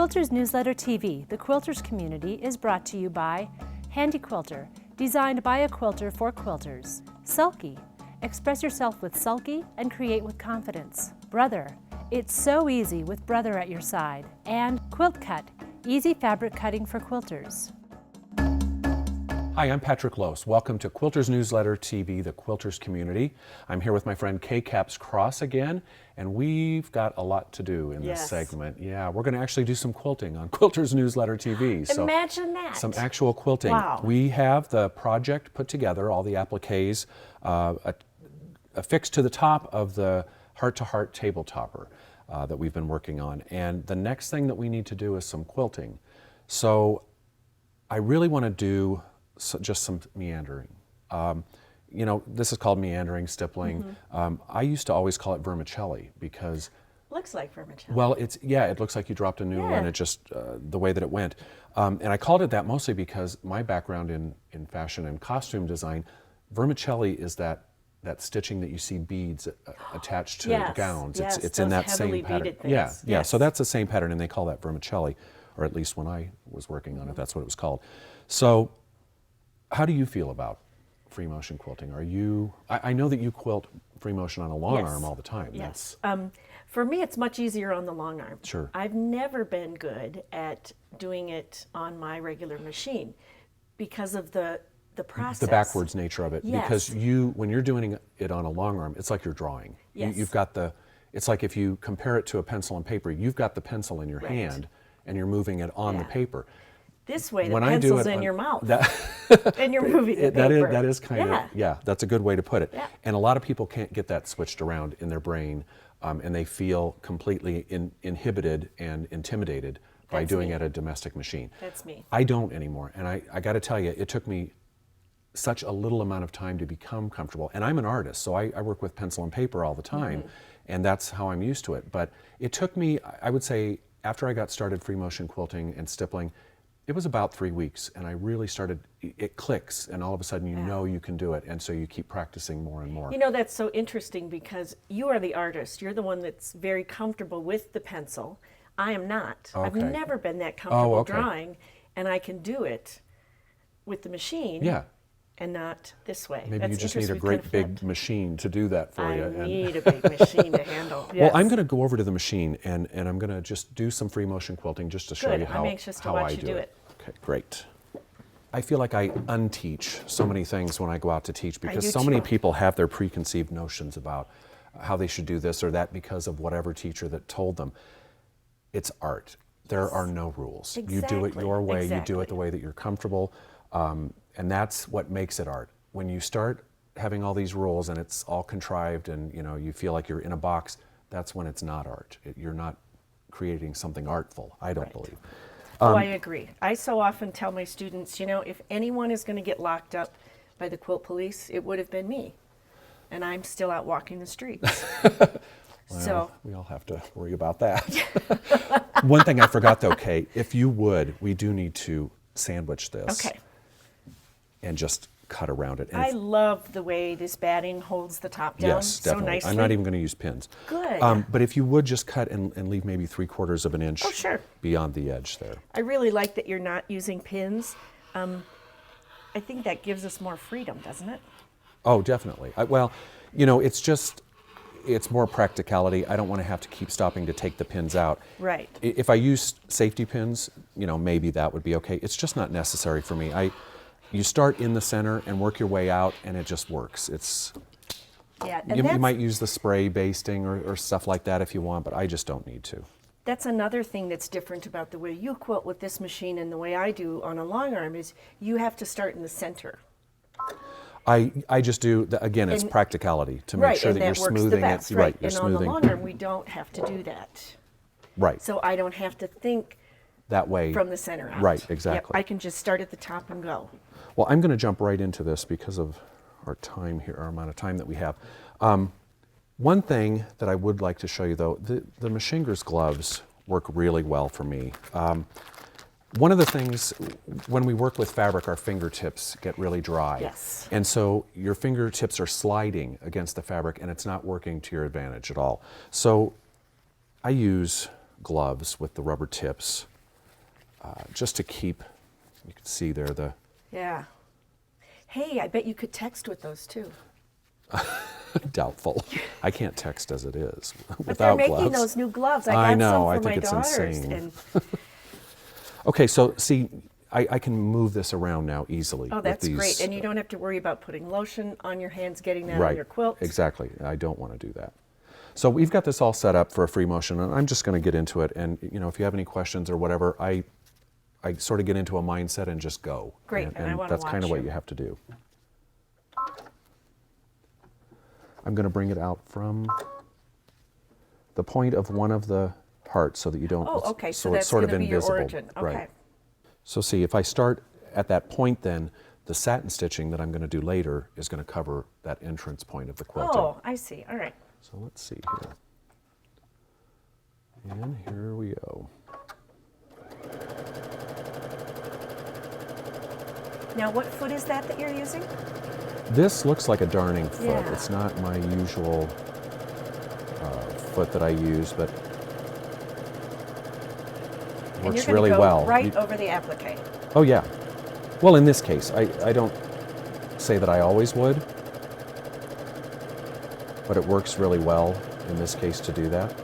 Quilters Newsletter TV, the Quilters community, is brought to you by Handy Quilter, designed by a quilter for quilters. Sulky, express yourself with Sulky and create with confidence. Brother, it's so easy with Brother at your side. And Quilt Cut, easy fabric cutting for quilters. Hi, I'm Patrick Lose. Welcome to Quilters Newsletter TV, the Quilters community. I'm here with my friend Kay Caps Cross again, and we've got a lot to do in this segment. Yeah, we're going to actually do some quilting on Quilters Newsletter TV. So imagine that. Some actual quilting. Wow. We have the project put together, all the appliques affixed to the top of the heart-to-heart table topper that we've been working on. And the next thing that we need to do is some quilting. So I really want to do just some meandering. You know, this is called meandering, stippling. I used to always call it vermicelli because Looks like vermicelli. well, it looks like you dropped a noodle and it just, the way that it went. And I called it that mostly because my background in fashion and costume design, vermicelli is that stitching that you see beads attached to gowns. Yes, it's in that same pattern. Yeah. So that's the same pattern, and they call that vermicelli, or at least when I was working on it, that's what it was called. So how do you feel about free motion quilting? Are you, I know that you quilt free motion on a long arm all the time. Yes. For me, it's much easier on the long arm. Sure. I've never been good at doing it on my regular machine because of the process. The backwards nature of it. Yes. Because when you're doing it on a long arm, it's like you're drawing. Yes. You've got it's like if you compare it to a pencil and paper, you've got the pencil in your hand and you're moving it on the paper. This way, the pencil's in your mouth, and you're moving the paper. That is kind of, that's a good way to put it. Yeah. And a lot of people can't get that switched around in their brain, and they feel completely inhibited and intimidated by doing it at a domestic machine. That's me. I don't anymore, and I got to tell you, it took me such a little amount of time to become comfortable. And I'm an artist, so I work with pencil and paper all the time, and that's how I'm used to it. But it took me, I would say, after I got started free motion quilting and stippling, it was about 3 weeks, and I really started, it clicks, and all of a sudden you know you can do it, and so you keep practicing more and more. You know, that's so interesting because you are the artist. You're the one that's very comfortable with the pencil. I am not. Okay. I've never been that comfortable drawing, and I can do it with the machine. Yeah. And not this way. Maybe you just need a great big machine to do that for you. I need a big machine to handle. Well, I'm going to go over to the machine and I'm going to just do some free motion quilting just to show you how I'm anxious to watch you do it. Okay, great. I feel like I unteach so many things when I go out to teach because so many people have their preconceived notions about how they should do this or that because of whatever teacher that told them. It's art. There are no rules. You do it your way. You do it the way that you're comfortable. And that's what makes it art. When you start having all these rules and it's all contrived and you feel like you're in a box, that's when it's not art. You're not creating something artful, I don't believe. I agree. I so often tell my students, if anyone is going to get locked up by the quilt police, it would have been me. And I'm still out walking the streets. Well, we all have to worry about that. One thing I forgot though, Kate, if you would, we do need to sandwich this. Okay. And just cut around it. And I love the way this batting holds the top down so nicely. nicely. I'm not even going to use pins. Good. But if you would just cut and leave maybe 3/4 of an inch beyond the edge there. I really like that you're not using pins. I think that gives us more freedom, doesn't it? Oh, definitely. It's more practicality. I don't want to have to keep stopping to take the pins out. Right. If I used safety pins, maybe that would be okay. It's just not necessary for me. You start in the center and work your way out, and it just works. You might use the spray basting or stuff like that if you want, but I just don't need to. That's another thing that's different about the way you quilt with this machine and the way I do on a long arm is you have to start in the center. I just do, again, it's practicality to make sure that you're smoothing it. Right, and on the long arm, we don't have to do that. Right. So I don't have to think that way from the center out. Right, exactly. Yep, I can just start at the top and go. Well, I'm going to jump right into this because of our time here, our amount of time that we have. One thing that I would like to show you, though, the Machinger's gloves work really well for me. One of the things, when we work with fabric, our fingertips get really dry. Yes. And so your fingertips are sliding against the fabric and it's not working to your advantage at all. So I use gloves with the rubber tips just to keep, you can see there the... Yeah. Hey, I bet you could text with those too. Doubtful. I can't text as it is But without they're making gloves. those new gloves. I got know, some for I think my it's daughters. insane. And Okay, so see, I can move this around now easily. oh, that's with these, great. And you don't have to worry about putting lotion on your hands, getting that right, on your quilt. exactly. I don't want to do that. So we've got this all set up for a free motion, and I'm just going to get into it. And you know, if you have any questions or whatever, I sort of get into a mindset and just go. Great, and I want to that's kind of watch what you have to do. I'm going to bring it out from the point of one of the parts so that you don't. Oh, okay. So it's that's sort going of to be your invisible. origin. Okay. Right. So see, if I start at that point, then the satin stitching that I'm going to do later is going to cover that entrance point of the quilting. Oh, I see. All right. So let's see here. And here we go. Now, what foot is that you're using? This looks like a darning foot. Yeah. It's not my usual foot that I use, but And works you're going really to go well. right over the applique. Oh yeah. Well, in this case, I don't say that I always would, but it works really well in this case to do that.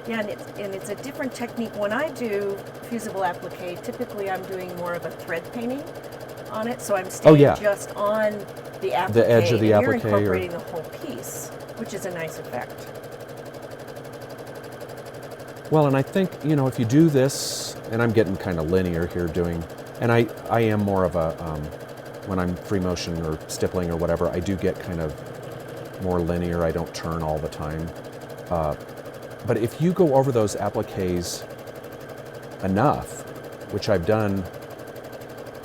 Yeah, and it's a different technique. When I do fusible applique, typically I'm doing more of a thread painting on it, so I'm staying yeah. just on the applique. The edge of the and you're applique or- incorporating the whole piece, which is a nice effect. Well, and I think, you know, if you do this, and I'm getting kind of linear here doing, and I am more of a, when I'm free motion or stippling or whatever, I do get kind of more linear. I don't turn all the time. But if you go over those appliques enough, which I've done,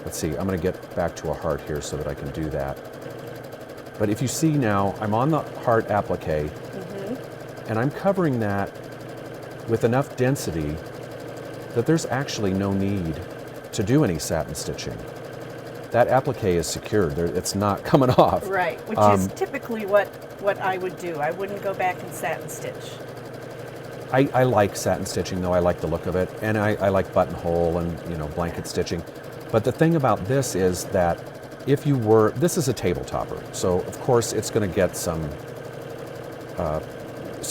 let's see, I'm going to get back to a heart here so that I can do that. But if you see now, I'm on the heart applique, and I'm covering that with enough density that there's actually no need to do any satin stitching. That applique is secured. It's not coming off. Right, which is typically what I would do. I wouldn't go back and satin stitch. I like satin stitching, though. I like the look of it, and I like buttonhole and, you know, blanket stitching. But the thing about this is that if you were, this is a table topper, so of course it's going to get some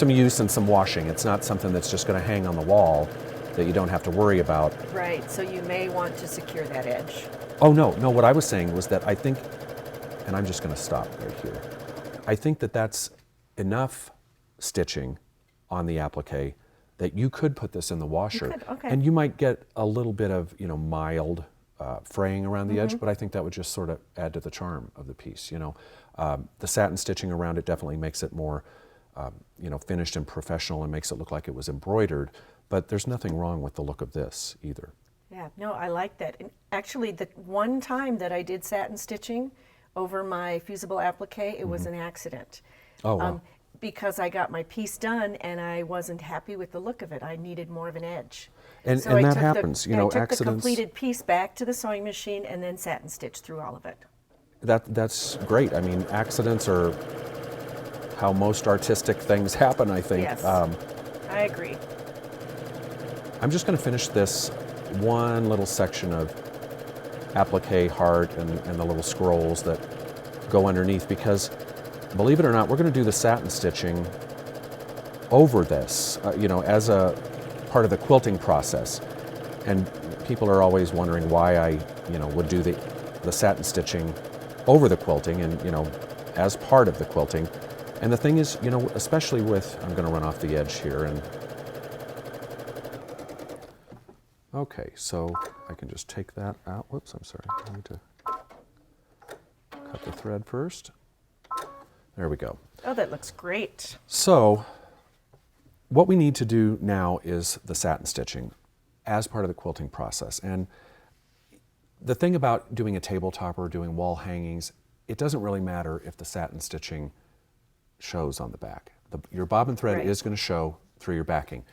use and some washing. It's not something that's just going to hang on the wall that you don't have to worry about. Right, so you may want to secure that edge. Oh no, what I was saying was that I think, and I'm just going to stop right here. I think that that's enough stitching on the applique that you could put this in the washer, okay. and you might get a little bit of, you know, mild fraying around the edge, but I think that would just sort of add to the charm of the piece. You know, the satin stitching around it definitely makes it more, you know, finished and professional, and makes it look like it was embroidered. But there's nothing wrong with the look of this either. Yeah, no, I like that. And actually, the one time that I did satin stitching over my fusible applique, it was an accident. Oh, wow. Because I got my piece done and I wasn't happy with the look of it. I needed more of an edge. And So I that took happens, you know, I took accidents. the completed piece back to the sewing machine and then satin stitched through all of it. That's great. I mean, accidents are how most artistic things happen, I think. Yes, I agree. I'm just going to finish this one little section of applique heart and the little scrolls that go underneath, because believe it or not, we're going to do the satin stitching over this, you know, as a part of the quilting process. And people are always wondering why I, you know, would do the satin stitching over the quilting and, you know, as part of the quilting. And the thing is, you know, especially with, I'm going to run off the edge here, and okay, so I can just take that out. Whoops, I'm sorry. I need to cut the thread first. There we go. Oh, that looks great. So what we need to do now is the satin stitching as part of the quilting process. And the thing about doing a tabletop or doing wall hangings, it doesn't really matter if the satin stitching shows on the back. Your bobbin thread is going to show through your backing.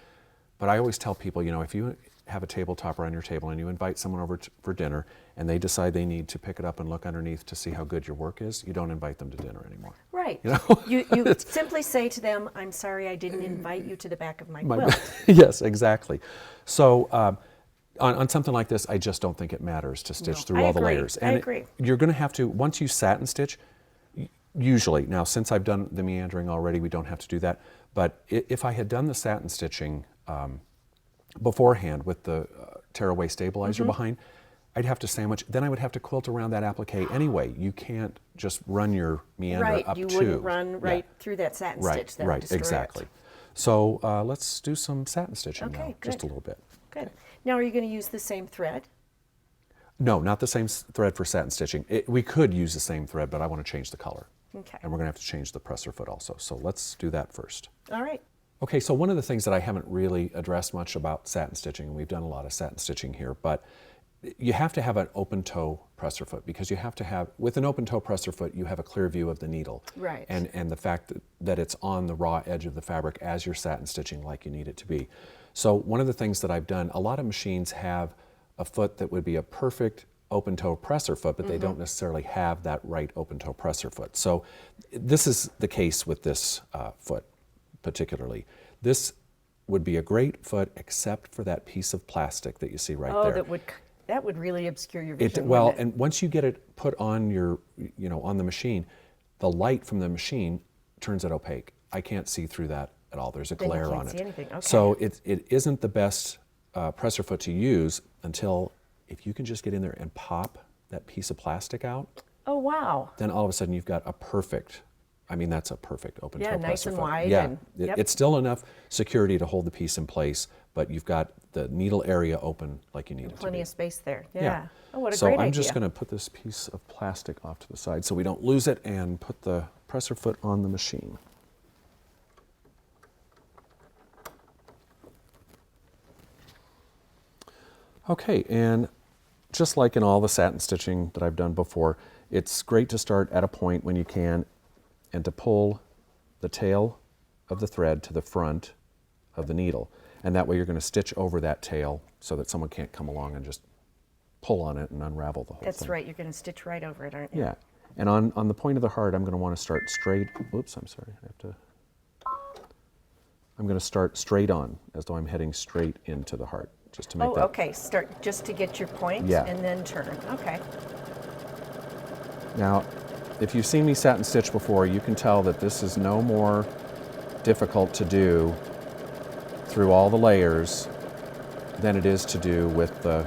But I always tell people, you know, if you have a table topper on your table and you invite someone over for dinner and they decide they need to pick it up and look underneath to see how good your work is, you don't invite them to dinner anymore. Right. You know? you simply say to them, I'm sorry I didn't invite you to the back of my quilt. Yes, exactly. So On something like this, I just don't think it matters to stitch through all the layers. I agree. You're going to have to, once you satin stitch, usually, now since I've done the meandering already, we don't have to do that, but if I had done the satin stitching beforehand with the tearaway stabilizer behind, I'd have to sandwich, then I would have to quilt around that applique anyway. You can't just run your meander up you to. wouldn't run right through that satin stitch. That would destroy exactly. it. So let's do some satin stitching now, Okay, just a good. little bit. Good. Now, are you going to use the same thread? No, not the same thread for satin stitching. We could use the same thread, but I want to change the color. Okay. And we're going to have to change the presser foot also. So let's do that first. All right. Okay, so one of the things that I haven't really addressed much about satin stitching, and we've done a lot of satin stitching here, but you have to have an open toe presser foot, because you have to have, with an open toe presser foot, you have a clear view of the needle. Right. And the fact that it's on the raw edge of the fabric as you're satin stitching like you need it to be. So one of the things that I've done, a lot of machines have a foot that would be a perfect open toe presser foot, but they don't necessarily have that right open toe presser foot. So this is the case with this foot particularly. This would be a great foot except for that piece of plastic that you see right there. That would really obscure your vision. Well, wouldn't it? and once you get it put on your, on the machine, the light from the machine turns it opaque. I can't see through that at all. There's a Then you glare can't on it. see anything. Okay. So it isn't the best presser foot to use until, if you can just get in there and pop that piece of plastic out, Oh, wow. then all of a sudden you've got a perfect, that's a perfect open toe Yeah, nice presser and foot. wide. Yeah, And, yep. it's still enough security to hold the piece in place, but you've got the needle area open like you need it to be. Plenty of space there. Yeah. Oh, what a So great I'm idea. just going to put this piece of plastic off to the side so we don't lose it, and put the presser foot on the machine. Okay, and just like in all the satin stitching that I've done before, it's great to start at a point when you can, and to pull the tail of the thread to the front of the needle. And that way you're going to stitch over that tail so that someone can't come along and just pull on it and unravel the whole thing. That's right. You're going to stitch right over it, aren't you? Yeah. And on the point of the heart, I'm going to want to start straight. Oops, I'm sorry. I'm going to start straight on, as though I'm heading straight into the heart, just to make Oh, that. okay. Start just to get your point Yeah. and then turn. Okay. Now, if you've seen me satin stitch before, you can tell that this is no more difficult to do through all the layers than it is to do with the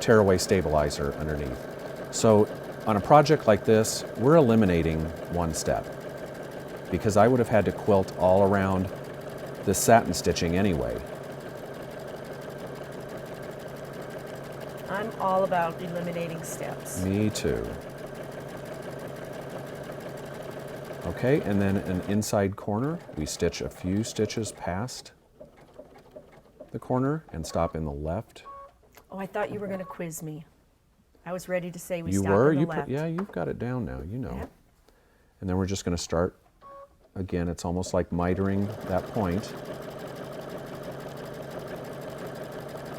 tearaway stabilizer underneath. So on a project like this, we're eliminating one step, because I would have had to quilt all around the satin stitching anyway. I'm all about eliminating steps. Me too. Okay, and then an inside corner. We stitch a few stitches past the corner and stop in the left. Oh, I thought you were going to quiz me. I was ready to say we You stop were? in the left. Yeah, you've got it down now, you know. Yep. And then we're just going to start, again, it's almost like mitering that point.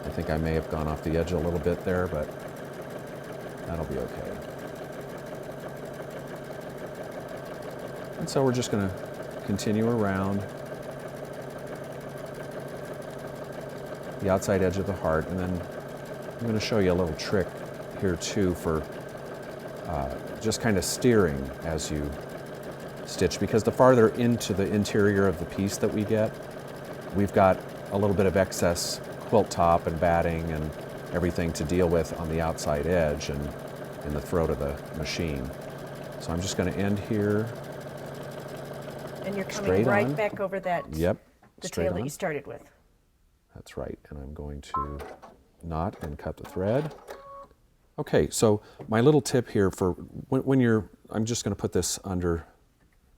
I think I may have gone off the edge a little bit there, but that'll be okay. And so we're just going to continue around the outside edge of the heart, and then I'm going to show you a little trick here too for just kind of steering as you stitch, because the farther into the interior of the piece that we get, we've got a little bit of excess quilt top and batting and everything to deal with on the outside edge and in the throat of the machine. So I'm just going to end here. And you're coming Straight right on. back over that, Yep, the straight tail that on. you started with. That's right, and I'm going to knot and cut the thread. Okay, so my little tip here for when you're, I'm just going to put this under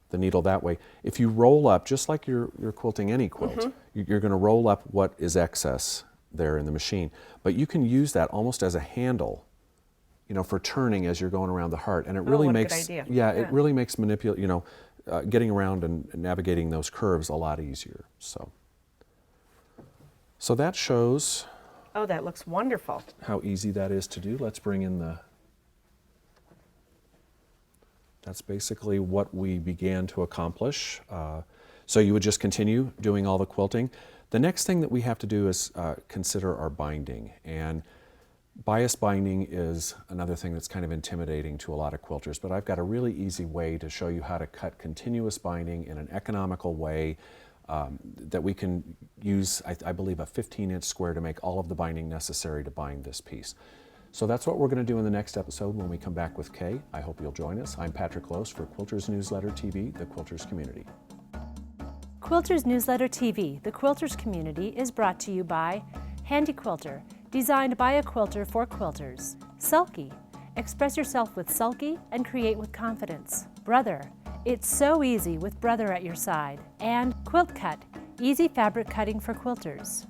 the needle that way. If you roll up, just like you're quilting any quilt, you're going to roll up what is excess there in the machine. But you can use that almost as a handle, for turning as you're going around the heart, and it really what a good makes idea. Yeah, Yeah. it really makes getting around and navigating those curves a lot easier. So that shows Oh, that looks wonderful. how easy that is to do. Let's bring in that's basically what we began to accomplish. So you would just continue doing all the quilting. The next thing that we have to do is consider our binding. And bias binding is another thing that's kind of intimidating to a lot of quilters, but I've got a really easy way to show you how to cut continuous binding in an economical way that we can use, I believe, a 15-inch square to make all of the binding necessary to bind this piece. So that's what we're going to do in the next episode when we come back with Kay. I hope you'll join us. I'm Patrick Lose for Quilters Newsletter TV, the Quilters Community. Quilters Newsletter TV, the Quilters Community, is brought to you by Handy Quilter, designed by a quilter for quilters. Sulky, express yourself with sulky and create with confidence. Brother, it's so easy with Brother at your side. And Quilt Cut, easy fabric cutting for quilters.